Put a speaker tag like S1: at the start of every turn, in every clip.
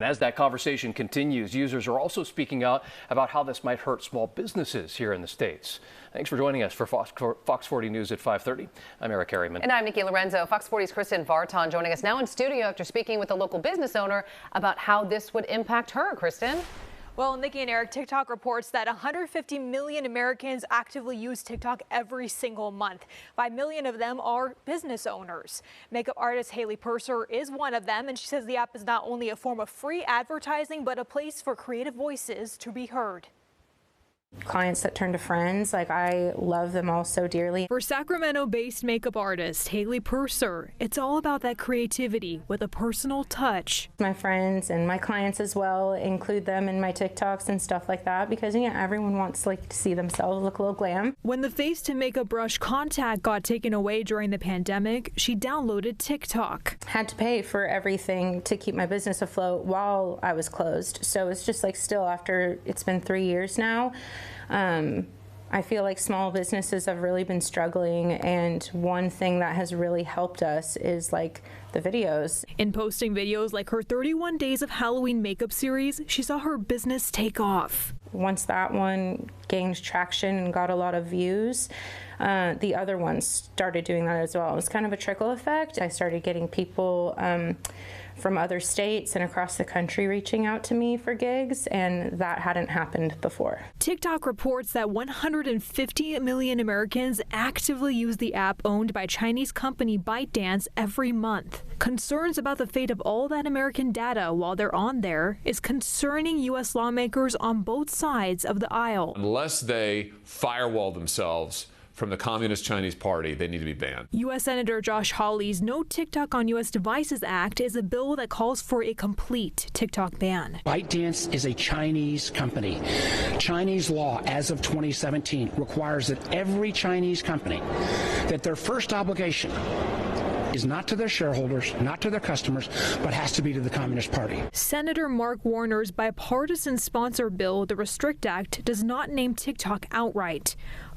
S1: As that conversation continues, users are also speaking out about how this might hurt small businesses here in the States. Thanks for joining us for Fox 40 News at 5:30. I'm Eric Harriman.
S2: And I'm Nikki Lorenzo. Fox 40's Kristen Vartan joining us now in studio after speaking with a local business owner about how this would impact her. Kristen?
S3: Well, Nikki and Eric, TikTok reports that 150 million Americans actively use TikTok every single month. 5 million of them are business owners. Makeup artist Haley Purser is one of them, and she says the app is not only a form of free advertising, but a place for creative voices to be heard.
S4: Clients that turn to friends, like I love them all so dearly.
S3: For Sacramento-based makeup artist Haley Purser, it's all about that creativity with a personal touch.
S4: My friends and my clients as well include them in my TikToks and stuff like that because everyone wants to see themselves look a little glam.
S3: When the face to makeup brush contact got taken away during the pandemic, she downloaded TikTok.
S4: Had to pay for everything to keep my business afloat while I was closed. So it's just still after it's been 3 years now. I feel like small businesses have really been struggling, and one thing that has really helped us is the videos.
S3: In posting videos like her 31 Days of Halloween makeup series, she saw her business take off.
S4: Once that one gained traction and got a lot of views, the other ones started doing that as well. It was kind of a trickle effect. I started getting people from other states and across the country reaching out to me for gigs, and that hadn't happened before.
S3: TikTok reports that 150 million Americans actively use the app owned by Chinese company ByteDance every month. Concerns about the fate of all that American data while they're on there is concerning U.S. lawmakers on both sides of the aisle.
S5: Unless they firewall themselves from the Communist Chinese Party, they need to be banned.
S3: U.S. Senator Josh Hawley's No TikTok on U.S. Devices Act is a bill that calls for a complete TikTok ban.
S6: ByteDance is a Chinese company. Chinese law, as of 2017, requires that every Chinese company, that their first obligation is not to their shareholders, not to their customers, but has to be to the Communist Party.
S3: Senator Mark Warner's bipartisan sponsor bill, the Restrict Act, does not name TikTok outright.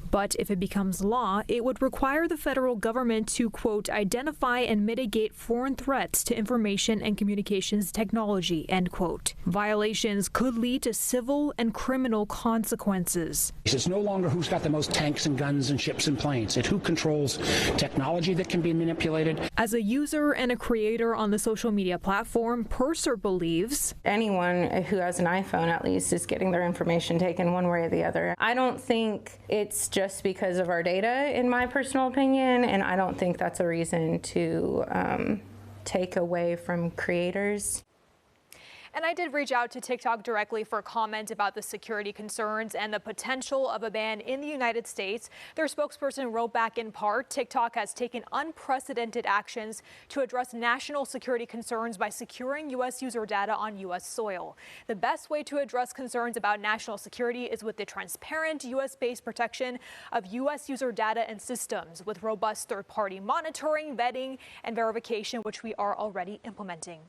S3: But if it becomes law, it would require the federal government to, quote, identify and mitigate foreign threats to information and communications technology, end quote. Violations could lead to civil and criminal consequences.
S6: It's no longer who's got the most tanks and guns and ships and planes. It's who controls technology that can be manipulated.
S3: As a user and a creator on the social media platform, Purser believes
S4: anyone who has an iPhone, at least, is getting their information taken one way or the other. I don't think it's just because of our data, in my personal opinion, and I don't think that's a reason to take away from creators.
S3: And I did reach out to TikTok directly for comment about the security concerns and the potential of a ban in the United States. Their spokesperson wrote back in part, TikTok has taken unprecedented actions to address national security concerns by securing U.S. user data on U.S. soil. The best way to address concerns about national security is with the transparent U.S.-based protection of U.S. user data and systems with robust third-party monitoring, vetting, and verification, which we are already implementing.